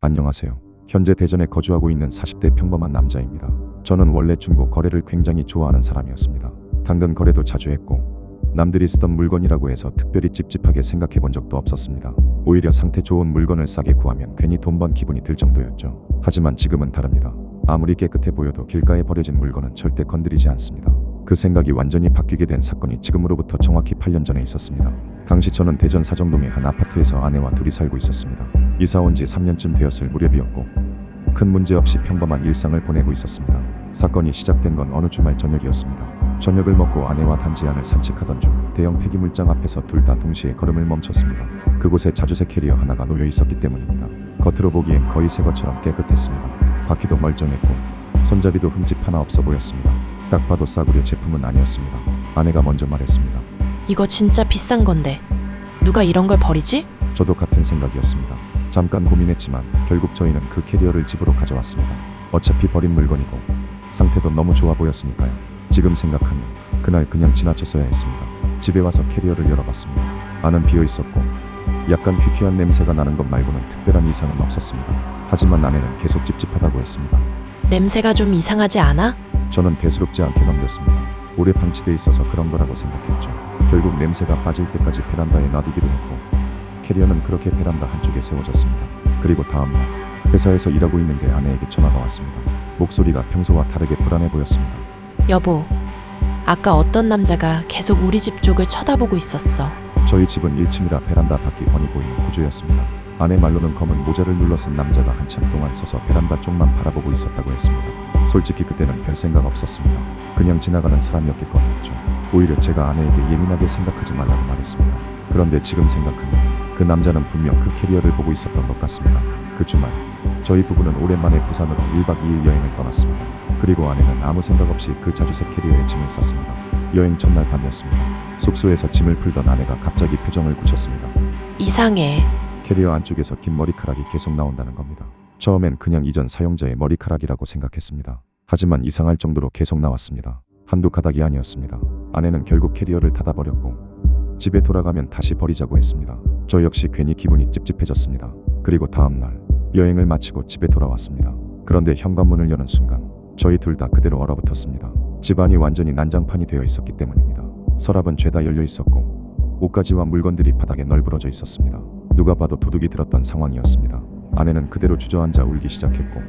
안녕하세요. 현재 대전에 거주하고 있는 40대 평범한 남자입니다. 저는 원래 중고 거래를 굉장히 좋아하는 사람이었습니다. 당근 거래도 자주 했고 남들이 쓰던 물건이라고 해서 특별히 찝찝하게 생각해 본 적도 없었습니다. 오히려 상태 좋은 물건을 싸게 구하면 괜히 돈 번 기분이 들 정도였죠. 하지만 지금은 다릅니다. 아무리 깨끗해 보여도 길가에 버려진 물건은 절대 건드리지 않습니다. 그 생각이 완전히 바뀌게 된 사건이 지금으로부터 정확히 8년 전에 있었습니다. 당시 저는 대전 사정동의 한 아파트에서 아내와 둘이 살고 있었습니다. 이사 온 지 3년쯤 되었을 무렵이었고 큰 문제 없이 평범한 일상을 보내고 있었습니다. 사건이 시작된 건 어느 주말 저녁이었습니다. 저녁을 먹고 아내와 단지 안을 산책하던 중 대형 폐기물장 앞에서 둘 다 동시에 걸음을 멈췄습니다. 그곳에 자주색 캐리어 하나가 놓여 있었기 때문입니다. 겉으로 보기엔 거의 새 것처럼 깨끗했습니다. 바퀴도 멀쩡했고 손잡이도 흠집 하나 없어 보였습니다. 딱 봐도 싸구려 제품은 아니었습니다. 아내가 먼저 말했습니다. 이거 진짜 비싼 건데 누가 이런 걸 버리지? 저도 같은 생각이었습니다. 잠깐 고민했지만 결국 저희는 그 캐리어를 집으로 가져왔습니다. 어차피 버린 물건이고 상태도 너무 좋아 보였으니까요. 지금 생각하면 그날 그냥 지나쳤어야 했습니다. 집에 와서 캐리어를 열어봤습니다. 안은 비어 있었고 약간 퀴퀴한 냄새가 나는 것 말고는 특별한 이상은 없었습니다. 하지만 아내는 계속 찝찝하다고 했습니다. 냄새가 좀 이상하지 않아? 저는 대수롭지 않게 넘겼습니다. 오래 방치돼 있어서 그런 거라고 생각했죠. 결국 냄새가 빠질 때까지 베란다에 놔두기로 했고 캐리어는 그렇게 베란다 한쪽에 세워졌습니다. 그리고 다음날 회사에서 일하고 있는데 아내에게 전화가 왔습니다. 목소리가 평소와 다르게 불안해 보였습니다. 여보, 아까 어떤 남자가 계속 우리 집 쪽을 쳐다보고 있었어. 저희 집은 1층이라 베란다 밖이 훤히 보이는 구조였습니다. 아내 말로는 검은 모자를 눌러 쓴 남자가 한참 동안 서서 베란다 쪽만 바라보고 있었다고 했습니다. 솔직히 그때는 별 생각 없었습니다. 그냥 지나가는 사람이었겠거니였죠. 오히려 제가 아내에게 예민하게 생각하지 말라고 말했습니다. 그런데 지금 생각하면 그 남자는 분명 그 캐리어를 보고 있었던 것 같습니다. 그 주말 저희 부부는 오랜만에 부산으로 1박 2일 여행을 떠났습니다. 그리고 아내는 아무 생각 없이 그 자주색 캐리어에 짐을 쌌습니다. 여행 첫날 밤이었습니다. 숙소에서 짐을 풀던 아내가 갑자기 표정을 굳혔습니다. 이상해. 캐리어 안쪽에서 긴 머리카락이 계속 나온다는 겁니다. 처음엔 그냥 이전 사용자의 머리카락이라고 생각했습니다. 하지만 이상할 정도로 계속 나왔습니다. 한두 가닥이 아니었습니다. 아내는 결국 캐리어를 닫아버렸고 집에 돌아가면 다시 버리자고 했습니다. 저 역시 괜히 기분이 찝찝해졌습니다. 그리고 다음날 여행을 마치고 집에 돌아왔습니다. 그런데 현관문을 여는 순간 저희 둘 다 그대로 얼어붙었습니다. 집안이 완전히 난장판이 되어 있었기 때문입니다. 서랍은 죄다 열려 있었고 옷가지와 물건들이 바닥에 널브러져 있었습니다. 누가 봐도 도둑이 들었던 상황이었습니다. 아내는 그대로 주저앉아 울기 시작했고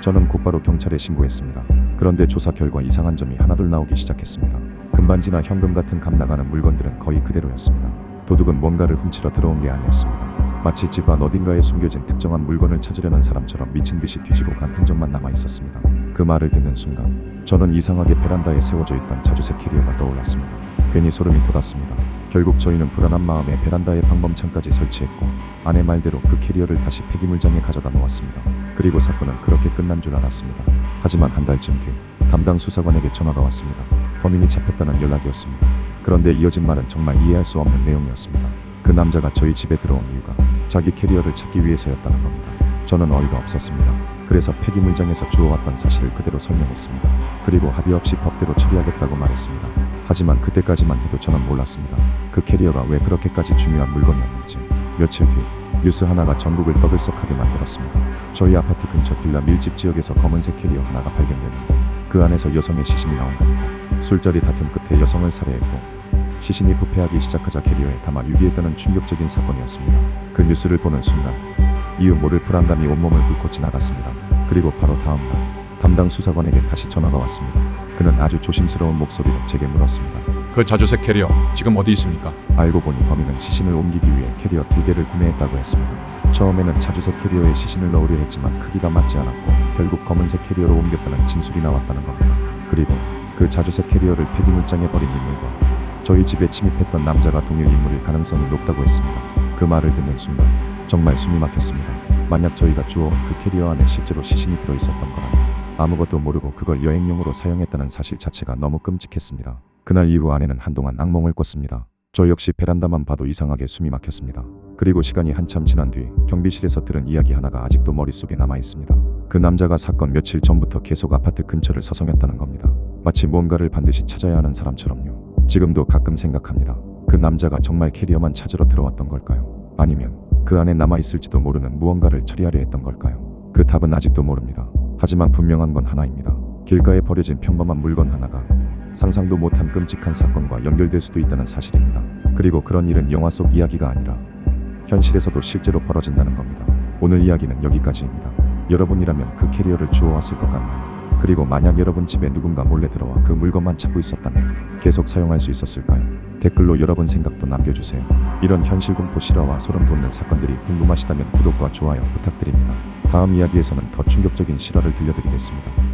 저는 곧바로 경찰에 신고했습니다. 그런데 조사 결과 이상한 점이 하나둘 나오기 시작했습니다. 금반지나 현금 같은 값 나가는 물건들은 거의 그대로였습니다. 도둑은 뭔가를 훔치러 들어온 게 아니었습니다. 마치 집안 어딘가에 숨겨진 특정한 물건을 찾으려는 사람처럼 미친 듯이 뒤지고 간 흔적만 남아 있었습니다. 그 말을 듣는 순간 저는 이상하게 베란다에 세워져 있던 자주색 캐리어가 떠올랐습니다. 괜히 소름이 돋았습니다. 결국 저희는 불안한 마음에 베란다에 방범창까지 설치했고 아내 말대로 그 캐리어를 다시 폐기물장에 가져다 놓았습니다. 그리고 사건은 그렇게 끝난 줄 알았습니다. 하지만 한 달쯤 뒤 담당 수사관에게 전화가 왔습니다. 범인이 잡혔다는 연락이었습니다. 그런데 이어진 말은 정말 이해할 수 없는 내용이었습니다. 그 남자가 저희 집에 들어온 이유가 자기 캐리어를 찾기 위해서였다는 겁니다. 저는 어이가 없었습니다. 그래서 폐기물장에서 주워왔던 사실을 그대로 설명했습니다. 그리고 합의 없이 법대로 처리하겠다고 말했습니다. 하지만 그때까지만 해도 저는 몰랐습니다. 그 캐리어가 왜 그렇게까지 중요한 물건이었는지. 며칠 뒤 뉴스 하나가 전국을 떠들썩하게 만들었습니다. 저희 아파트 근처 빌라 밀집 지역에서 검은색 캐리어 하나가 발견됐는데 그 안에서 여성의 시신이 나온 겁니다. 술자리 다툼 끝에 여성을 살해했고 시신이 부패하기 시작하자 캐리어에 담아 유기했다는 충격적인 사건이었습니다. 그 뉴스를 보는 순간 이유 모를 불안감이 온몸을 훑고 지나갔습니다. 그리고 바로 다음날 담당 수사관에게 다시 전화가 왔습니다. 그는 아주 조심스러운 목소리로 제게 물었습니다. 그 자주색 캐리어 지금 어디 있습니까? 알고 보니 범인은 시신을 옮기기 위해 캐리어 2개를 구매했다고 했습니다. 처음에는 자주색 캐리어에 시신을 넣으려 했지만 크기가 맞지 않았고 결국 검은색 캐리어로 옮겼다는 진술이 나왔다는 겁니다. 그리고 그 자주색 캐리어를 폐기물장에 버린 인물과 저희 집에 침입했던 남자가 동일 인물일 가능성이 높다고 했습니다. 그 말을 듣는 순간 정말 숨이 막혔습니다. 만약 저희가 주워온 그 캐리어 안에 실제로 시신이 들어있었던 거라면 아무것도 모르고 그걸 여행용으로 사용했다는 사실 자체가 너무 끔찍했습니다. 그날 이후 아내는 한동안 악몽을 꿨습니다. 저 역시 베란다만 봐도 이상하게 숨이 막혔습니다. 그리고 시간이 한참 지난 뒤 경비실에서 들은 이야기 하나가 아직도 머릿속에 남아있습니다. 그 남자가 사건 며칠 전부터 계속 아파트 근처를 서성였다는 겁니다. 마치 뭔가를 반드시 찾아야 하는 사람처럼요. 지금도 가끔 생각합니다. 그 남자가 정말 캐리어만 찾으러 들어왔던 걸까요? 아니면 그 안에 남아있을지도 모르는 무언가를 처리하려 했던 걸까요? 그 답은 아직도 모릅니다. 하지만 분명한 건 하나입니다. 길가에 버려진 평범한 물건 하나가 상상도 못한 끔찍한 사건과 연결될 수도 있다는 사실입니다. 그리고 그런 일은 영화 속 이야기가 아니라 현실에서도 실제로 벌어진다는 겁니다. 오늘 이야기는 여기까지입니다. 여러분이라면 그 캐리어를 주워왔을 것 같나요? 그리고 만약 여러분 집에 누군가 몰래 들어와 그 물건만 찾고 있었다면 계속 사용할 수 있었을까요? 댓글로 여러분 생각도 남겨주세요. 이런 현실 공포 실화와 소름 돋는 사건들이 궁금하시다면 구독과 좋아요 부탁드립니다. 다음 이야기에서는 더 충격적인 실화를 들려드리겠습니다.